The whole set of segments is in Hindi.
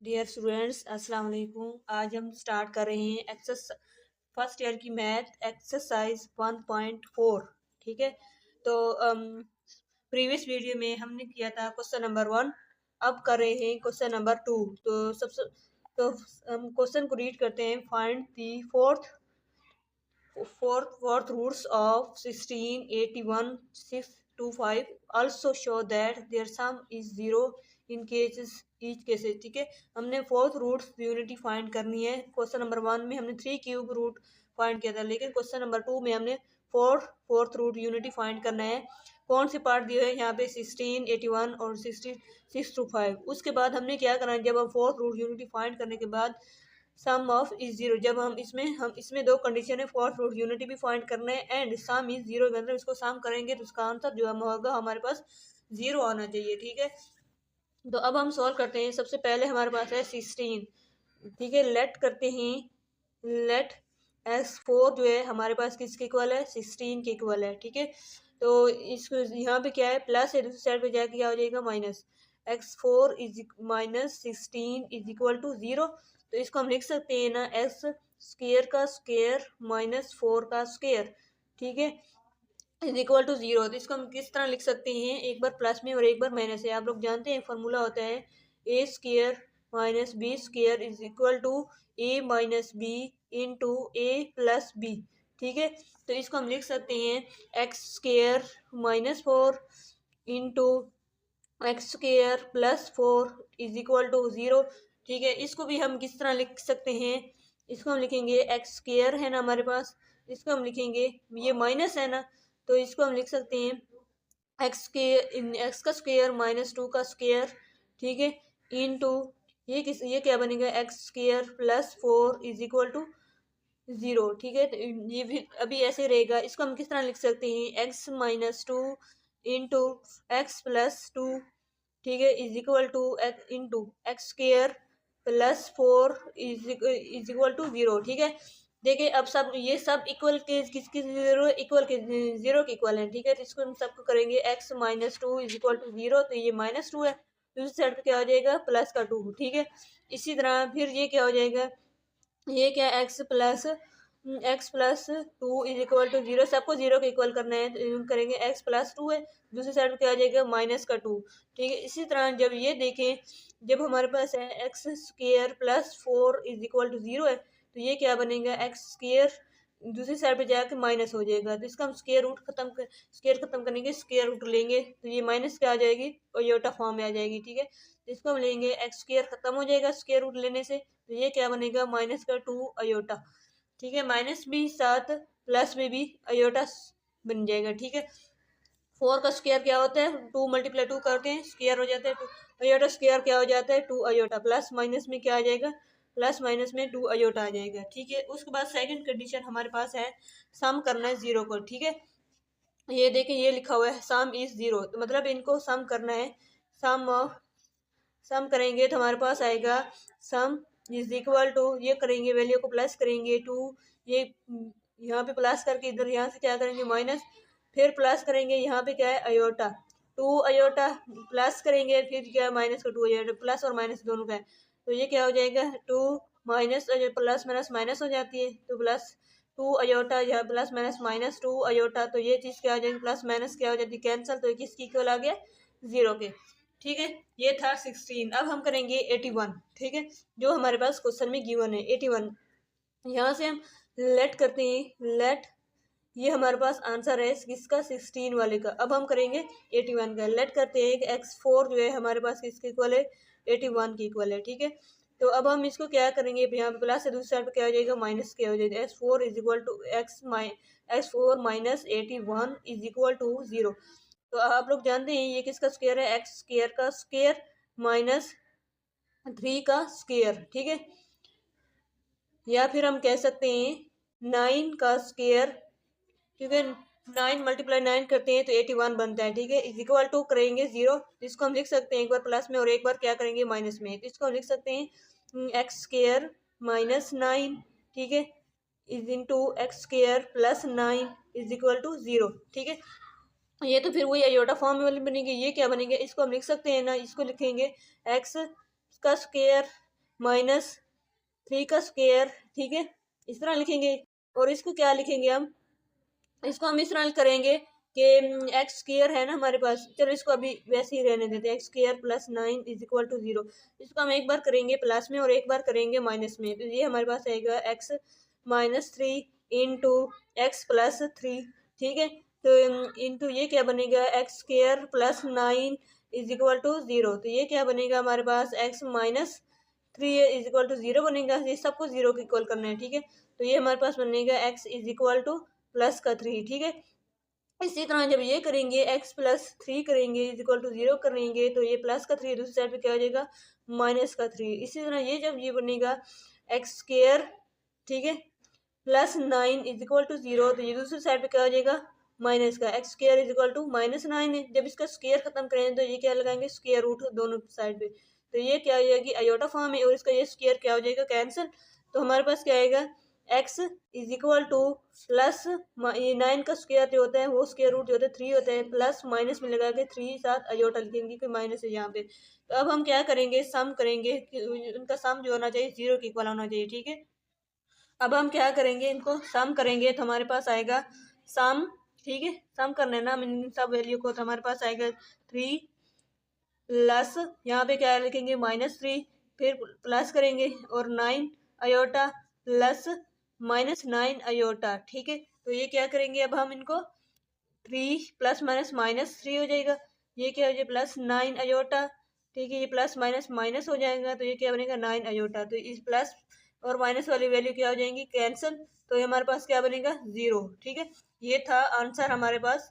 डियर स्टूडेंट्स अस्सलाम वालेकुम। आज हम स्टार्ट कर रहे हैं फर्स्ट ईयर की मैथ एक्सरसाइज 1.4। ठीक है, तो प्रीवियस वीडियो में हमने किया था क्वेश्चन नंबर 1। अब कर रहे हैं क्वेश्चन नंबर 2। तो हम क्वेश्चन को रीड करते हैं। Find the fourth roots of 16, 81, 625 also show that their sum is zero in cases each cases। ठीक है, हमने फोर्थ रूट यूनिटी फाइंड करनी है। क्वेश्चन नंबर 1 में हमने 3 क्यूब रूट फाइंड किया था, लेकिन क्वेश्चन नंबर 2 में हमने फोर्थ रूट यूनिटी फाइंड करना है। कौन से पार्ट दिए हैं यहाँ पे? 16, 81 और 625। उसके बाद हमने क्या करना है, जब हम फोर्थ रूट यूनिटी फाइंड करने के बाद सम ऑफ इज जीरो, जब हम इसमें दो कंडीशन है, फोर्थ रूट यूनिटी भी फाइंड करना है एंड सम इज जीरो, मतलब इसको सम करेंगे तो उसका आंसर जो हम होगा हमारे पास जीरो आना चाहिए। ठीक है, तो अब हम सॉल्व करते हैं। सबसे पहले हमारे पास है 16। ठीक है, लेट करते हैं। लेट x4 जो है हमारे पास किसके इक्वल है? 16 के इक्वल है। ठीक है, तो इसको यहाँ पे क्या है, प्लस है, दूसरी साइड पे जाके क्या हो जाएगा? Minus. x4 is minus 16 is equal to 0। तो इसको हम लिख सकते हैं ना, एक्स स्क्वेयर का स्क्वेयर माइनस 4 का स्क्वेयर। ठीक है, इज इक्वल टू 0। तो इसको हम किस तरह लिख सकते हैं? एक बार प्लस में और एक बार माइनस है। आप लोग जानते हैं फॉर्मूला होता है a square minus b square is equal to a minus b into a plus b. ठीक है, तो इसको हम लिख सकते हैं x square minus 4 into x square plus 4 is equal to 0। ठीक है, इसको भी हम किस तरह लिख सकते हैं? इसको हम लिखेंगे एक्स स्क्वेयर है ना हमारे पास, इसको हम लिखेंगे, ये माइनस है ना, तो इसको हम लिख सकते हैं एक्स का स्क्वेयर माइनस 2 का स्क्वेयर। ठीक है, इनटू ये क्या बनेगा? X square plus 4 is equal to 0। ठीक है, तो ये भी अभी ऐसे रहेगा। इसको हम किस तरह लिख सकते हैं? X minus 2 into x plus 2। ठीक है, is equal to into x square plus 4 is equal to 0। ठीक है, देखिए अब सब ये सब इक्वल के किसके जीरो इक्वल के जीरो के इक्वल है। ठीक है, तो इसको हम सबको करेंगे x minus 2 is equal to 0। तो ये माइनस 2 है, दूसरी साइड पे क्या हो जाएगा? प्लस का 2। ठीक है, इसी तरह फिर ये क्या हो जाएगा? ये क्या? X plus 2 is equal to 0। सबको 0 के इक्वल करना है, तो करेंगे एक्स प्लस 2 है, दूसरी साइड पे क्या आ जाएगा? माइनस का 2। ठीक है, इसी तरह जब ये देखें, जब हमारे पास है x square plus 4 is equal to 0 है, तो ये क्या बनेगा? एक्स स्क्वेयर दूसरी साइड पे जाके माइनस हो जाएगा, तो इसका हम स्क्वेयर खत्म करने के स्क्वेयर रूट लेंगे, तो ये माइनस क्या आ जाएगी? और योटा फॉर्म में आ जाएगी। ठीक है, तो इसको हम लेंगे, एक्स स्क्वेयर खत्म हो जाएगा स्क्वेयर रूट लेने से, तो ये क्या बनेगा? माइनस का 2 अयोटा। ठीक है, माइनस भी साथ प्लस में भी अयोटा बन जाएगा। ठीक है, 4 का स्क्वायर क्या होता है? 2 मल्टीप्लाई 2 करते हैं, स्क्वायर हो जाता है 2 अयोटा। स्क्वायर क्या हो जाता है? 2 अयोटा। प्लस माइनस में क्या आ जाएगा? प्लस माइनस में 2 अयोटा आ जाएगा। ठीक है, उसके बाद सेकंड कंडीशन हमारे पास है सम करना है 0 को। ठीक है, ये देखें, ये लिखा हुआ है सम इज 0, तो मतलब इनको सम करना है। सम करेंगे तो हमारे पास आएगा सम इज इक्वल टू, ये करेंगे वैल्यू को प्लस करेंगे 2, ये यहाँ पे प्लस करके इधर यहाँ से क्या करेंगे? माइनस, फिर प्लस करेंगे यहाँ पे क्या है? अयोटा। 2 अयोटा प्लस करेंगे, फिर क्या है? माइनस का 2 अयोटा, प्लस और माइनस दोनों का है, तो ये क्या हो जाएगा? 2 माइनस प्लस माइनस माइनस हो जाती है, तो प्लस 2 अयोटा, यहाँ प्लस माइनस माइनस 2 अयोटा, तो ये चीज़ क्या हो जाएगी? प्लस माइनस क्या हो जाती है? कैंसल, तो किसकी इक्वल आ गया? 0 के। ठीक है, ये था 16। अब हम करेंगे 81। ठीक है, जो हमारे पास क्वेश्चन में गिवन है 81। यहाँ से हम लेट करते हैं। लेट, ये हमारे पास आंसर है किसका? 16 वाले का। अब हम करेंगे 81 का। लेट करते हैं कि x4 जो है हमारे पास किसके इक्वल है? 81 के इक्वल है। ठीक है, तो अब हम इसको क्या करेंगे? यहाँ पे प्लस है, दूसरी साइड पे क्या हो जाएगा? माइनस क्या हो जाएगा? x4 is equal to x4 minus 81 is equal to 0। तो आप लोग जानते हैं ये किसका स्क्वायर है? एक्स स्क्वायर का स्क्वायर माइनस 3 का स्क्वायर। ठीक है, या फिर हम कह सकते हैं 9 का स्क्वायर, क्योंकि 9 मल्टीप्लाई 9 करते हैं तो 81 बनता है। ठीक है, इज इक्वल टू करेंगे 0, इसको हम लिख सकते हैं एक बार प्लस में और एक बार क्या करेंगे? माइनस में, तो इसको हम लिख सकते हैं एक्स स्क्वायर माइनस 9। ठीक है, is into x square plus 9 is equal to 0। ठीक है, ये तो फिर वही अयोटा फॉर्म वाली बनेगी। ये क्या बनेगा? इसको हम लिख सकते हैं ना, इसको लिखेंगे एक्स का स्क्वायर -3 का स्क्वायर, ठीक है, इस तरह लिखेंगे। और इसको क्या लिखेंगे हम, इसको हम इस तरह करेंगे कि एक्स स्क्वायर है ना हमारे पास, चलो इसको अभी वैसे ही रहने देते हैं, x square plus 9 is equal to 0। इसको हम एक बार करेंगे प्लस में और एक बार करेंगे माइनस में, तो ये हमारे पास आएगा एक्स -3 इंटू एक्स प्लस 3, ठीक है। तो इंटू ये क्या बनेगा, x square plus 9 is equal to 0, तो ये क्या बनेगा हमारे पास एक्स -3 इज इक्वल टू 0 बनेगा। ये सबको 0 के इक्वल करना है, ठीक है। तो ये हमारे पास बनेगा x is equal two plus का 3, ठीक है। इसी तरह जब ये करेंगे x प्लस 3 करेंगे इज इक्वल टू 0 करेंगे, तो ये प्लस का 3 दूसरी साइड पे क्या हो जाएगा, माइनस का 3। इसी तरह ये जब ये बनेगा एक्स स्क्वायर, ठीक है, प्लस 9 इज इक्वल टू 0, तो ये दूसरी साइड पे क्या हो जाएगा, माइनस का x square is equal to -9 है। जब इसका स्क्वायर खत्म करेंगे तो ये क्या लगाएंगे, स्क्वायर रूट दोनों साइड पे, तो ये क्या हो जाएगी, अयोटा फॉर्म है, और इसका ये स्क्वायर क्या हो जाएगा, कैंसिल। तो हमारे पास क्या आएगा, x is equal two plus, ये 9 का स्क्वायर जो होता है वो स्क्वायर रूट जो होता है 3 होता है, प्लस माइनस में लगा के 3 साथ अयोटा लिखेंगे कि माइनस है यहाँ पे। तो अब हम क्या करेंगे, सम करेंगे, उनका सम जो होना चाहिए 0 के इक्वल होना चाहिए, ठीक है। अब हम क्या करेंगे, इनको सम करेंगे तो हमारे पास आएगा सम, ठीक है, सम करना है ना हम इन सब वैल्यू को, तो हमारे पास आएगा 3 प्लस, यहाँ पे क्या लिखेंगे -3, फिर प्लस करेंगे और 9 अयोटा प्लस -9 अयोटा, ठीक है। तो ये क्या करेंगे, अब हम इनको 3 प्लस माइनस -3 हो जाएगा, ये क्या हो जाएगा प्लस 9 अयोटा, ठीक है, ये प्लस माइनस माइनस हो जाएगा, तो ये क्या बनेगा 9 अयोटा। तो इस प्लस और माइनस वाली वैल्यू क्या हो जाएंगी, कैंसिल, तो ये हमारे पास क्या बनेगा 0, ठीक है। ये था आंसर हमारे पास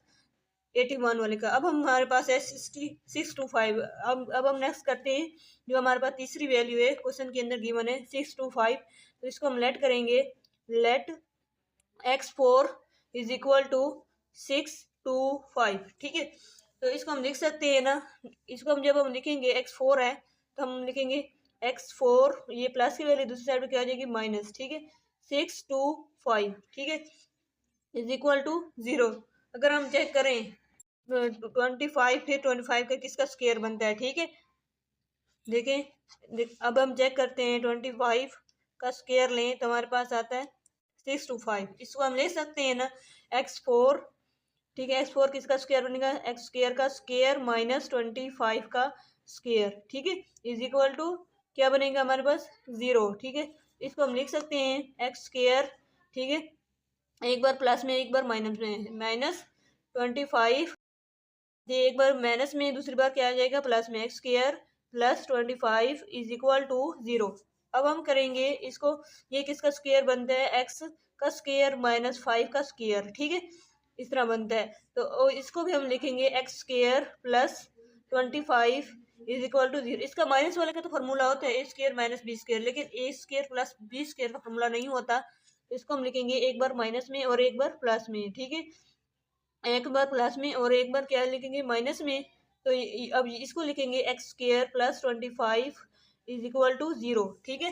81 वाले का। अब हमारे पास है 625। अब हम नेक्स्ट करते हैं, जो हमारे पास तीसरी वैल्यू है क्वेश्चन के अंदर गिवन है 625, तो इसको हम लेट करेंगे, late x4 is equal to 625, ठीक है। तो इसको हम लिख सकते हैं ना, इसको हम जब हम लिखेंगे x4 है तो हम लिखेंगे x4, ये प्लस की वैल्यू दूसरी साइड पे क्या हो जाएगी, माइनस, ठीक है, 625, ठीक है, इज इक्वल टू 0। अगर हम चेक करें 25, फिर 25 का किसका स्क्वायर बनता है, ठीक है, देखें अब हम चेक करते हैं 25 का स्क्वायर लें तो हमारे पास आता है 625। इसको हम ले सकते हैं ना x4, ठीक है, x4 किसका स्क्वायर बनेगा, एक्स स्क्वायर का स्क्वायर माइनस 25 का स्क्वायर, ठीक है, इज इक्वल टू क्या बनेगा हमारे पास 0, ठीक है। इसको हम लिख सकते हैं एक्स स्क्वायर, ठीक है, एक बार प्लस में एक बार माइनस में, -25, ये एक बार माइनस में दूसरी बार क्या आ जाएगा प्लस में, x square plus 25 is equal to 0। अब हम करेंगे इसको, ये किसका स्क्वायर बनता है, एक्स का स्क्वायर -5 का स्क्वायर, ठीक है, इस तरह बनता है। तो इसको भी हम लिखेंगे x square plus 25 is equal to 0। इसका माइनस वाले का तो फॉर्मूला होता है a square minus b square, लेकिन a square plus b square का फॉर्मूला नहीं होता। इसको हम लिखेंगे एक बार माइनस में और एक बार प्लस में, ठीक है, एक बार प्लस में और एक बार क्या लिखेंगे माइनस में। तो अब इसको लिखेंगे x square plus 25 is equal to 0, ठीक है।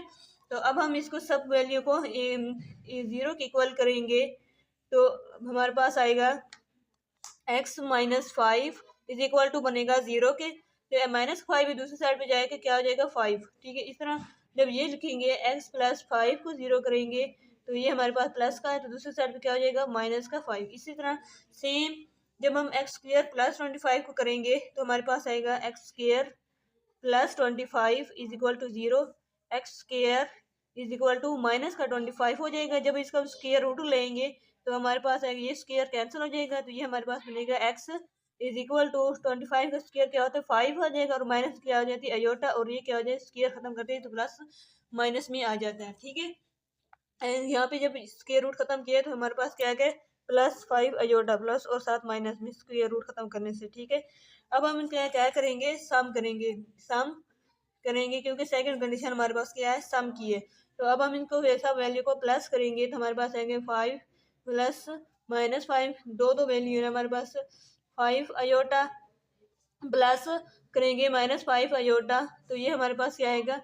तो अब हम इसको सब वैल्यू को 0 के इक्वल करेंगे, तो हमारे पास आएगा x -5 इज इक्वल टू बनेगा 0 के, तो -5 दूसरी साइड पे जाएगा क्या हो जाएगा 5, ठीक है। इस तरह जब ये लिखेंगे x प्लस 5 को 0 करेंगे तो ये हमारे पास प्लस का है, तो दूसरी साइड पे क्या हो जाएगा माइनस का 5। इसी तरह सेम जब हम एक्स स्क्वायर प्लस 25 को करेंगे तो हमारे पास आएगा x square plus 25 is equal to 0, x square is equal to minus का 25 हो जाएगा। जब इसका स्क्वायर रूट लेंगे तो हमारे पास आएगा ये स्क्वायर कैंसिल हो जाएगा, तो ये हमारे पास बनेगा एक्स इज इक्वल टू 25 का स्क्वायर क्या होता है 5 आ जाएगा, और माइनस क्या हो जाती है अयोटा, और ये क्या हो जाए स्क्वायर खत्म करते हैं तो प्लस माइनस में आ जाता है, ठीक है। एंड यहाँ पे जब स्क्वायर रूट खत्म किया तो हमारे पास क्या है +5 अयोटा, प्लस और साथ माइनस में स्क्वायर रूट खत्म करने से, ठीक है। अब हम क्या करेंगे, सम करेंगे, सम करेंगे क्योंकि सेकंड कंडीशन हमारे पास क्या है सम की है। तो अब हम इनको वैसा वैल्यू को प्लस करेंगे तो हमारे पास आएंगे 5 प्लस -5, दो वैल्यू है हमारे पास, 5 अयोटा प्लस करेंगे -5 अयोटा, तो ये हमारे पास क्या आएगा,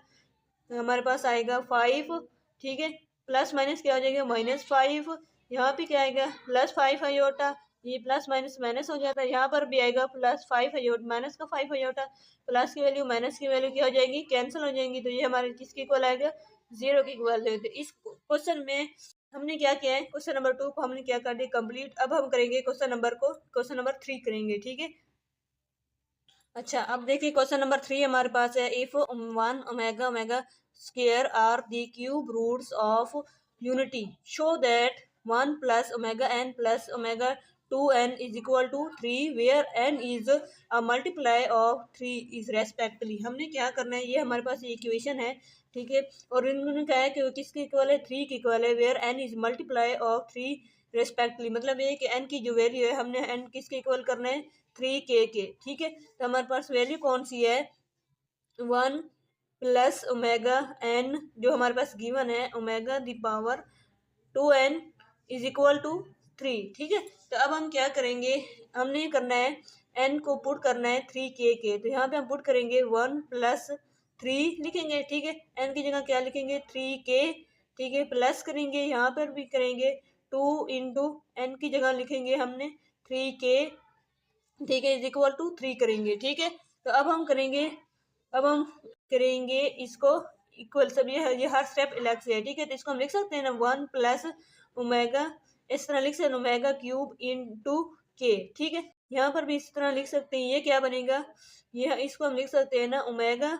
हमारे पास आएगा 5, ठीक है, प्लस माइनस क्या हो जाएगा -5, यहाँ पे क्या आएगा +5 अयोटा ये प्लस माइनस माइनस हो जाता है, यहाँ पर भी आएगा प्लस 5 है, माइनस का 5 हो जाता, प्लस की वैल्यू माइनस की वैल्यू क्या हो जाएगी, कैंसिल हो जाएंगी। तो ये हमारे किसके इक्वल आएगा, 0 के इक्वल है। तो इस क्वेश्चन में हमने क्या किया है, क्वेश्चन नंबर 2 को हमने क्या कर दिया कंप्लीट। अब हम करेंगे क्वेश्चन नंबर 3 करेंगे, ठीक है। अच्छा, अब देखिए क्वेश्चन नंबर 3 हमारे पास है, if 1 omega omega square are the cube roots of unity show that 1 plus omega n plus omega 2n is equal to 3 where n is a multiply of 3 is respectively. हमने क्या करना है, ये हमारे पास इक्वेशन है, ठीक है। और इन्होंने कहा है कि किसके इक्वल है, 3 के इक्वल है, where n is multiply of 3 respectively. मतलब ये कि n की जो वैल्यू है हमने n किसके इक्वल करना है, 3k के, ठीक है। तो हमारे पास वैल्यू कौन सी है, 1 प्लस ओमेगा एन जो हमारे पास गिवन है, omega the power 2n is equal to 3, ठीक है। तो अब हम क्या करेंगे, हमने करना है n को पुट करना है 3k के। तो यहाँ पे हम पुट करेंगे 1 प्लस 3 लिखेंगे, ठीक है। n की जगह क्या लिखेंगे, 3k, ठीक है। प्लस करेंगे, यहाँ पर भी करेंगे 2 इंटू n की जगह लिखेंगे हमने 3k, ठीक है, इज इक्वल टू 3 करेंगे, ठीक है। तो अब हम करेंगे इसको इक्वल, सब ये हर स्टेप अलग से है, ठीक है। तो इसको हम लिख सकते हैं ना 1 प्लस ओमेगा, इस तरह लिख सकते हैं ओमेगा क्यूब इंटू के, ठीक है। यहाँ पर भी इस तरह लिख सकते हैं, ये क्या बनेगा, ये इसको हम लिख सकते हैं ना ओमेगा,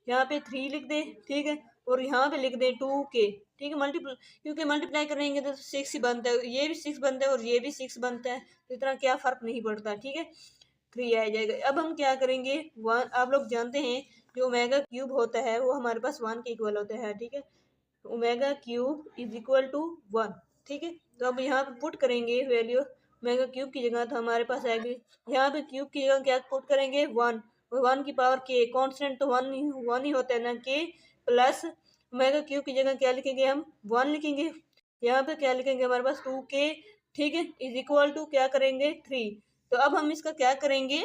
यहाँ पे 3 लिख दे, ठीक है, और यहाँ पे लिख दे 2k, ठीक है। मल्टीप्लाई, क्योंकि मल्टीप्लाई करेंगे तो 6 ही बनता है, ये भी 6 बनता है और ये भी 6 बनता है, तो इतना क्या फर्क नहीं पड़ता, ठीक है। 3 आ जाएगा। अब हम क्या करेंगे, 1, आप लोग जानते हैं जो ओमेगा क्यूब होता है वो हमारे पास 1 के इक्वल होता है, ठीक है। Omega cube is equal to 1, ठीक है। तो अब यहाँ पे पुट करेंगे वैल्यू ओमेगा क्यूब की जगह, तो हमारे पास आएगी, यहाँ पे क्यूब की जगह क्या पुट करेंगे 1, और 1 की पावर के, कॉन्स्टेंट तो 1 ही होता है ना, के प्लस ओमेगा क्यूब की जगह क्या लिखेंगे, हम 1 लिखेंगे। यहाँ पे क्या लिखेंगे, हमारे पास 2k, ठीक है, इज इक्वल टू क्या करेंगे 3। तो अब हम इसका क्या करेंगे,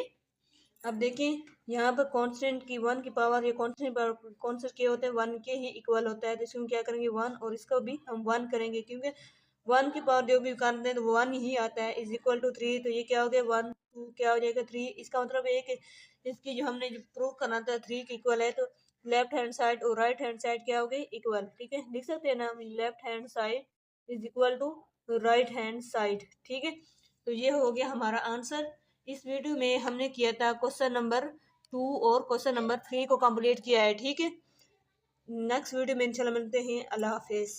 अब देखिए यहाँ पर कांस्टेंट की 1 की पावर, ये कांस्टेंट के होते हैं 1 के ही इक्वल होता है, तो इसको हम क्या करेंगे 1, और इसका भी हम 1 करेंगे, क्योंकि 1 की पावर जो भी करते हैं तो 1 ही आता है, इज इक्वल टू 3। तो ये क्या हो गया 1 2 क्या हो जाएगा 3। इसका मतलब है कि इसकी जो हमने जो प्रूव करना था 3 के इक्वल है, तो लेफ्ट हैंड साइड और राइट हैंड साइड क्या हो गई इक्वल, ठीक है। लिख सकते हैं ना हम, left hand side is equal to right hand side, ठीक है। तो ये हो गया हमारा आंसर। इस वीडियो में हमने किया था क्वेश्चन नंबर 2 और क्वेश्चन नंबर 3 को कंप्लीट किया है, ठीक है। नेक्स्ट वीडियो में इंशाल्लाह मिलते हैं। अल्लाह हाफिज़।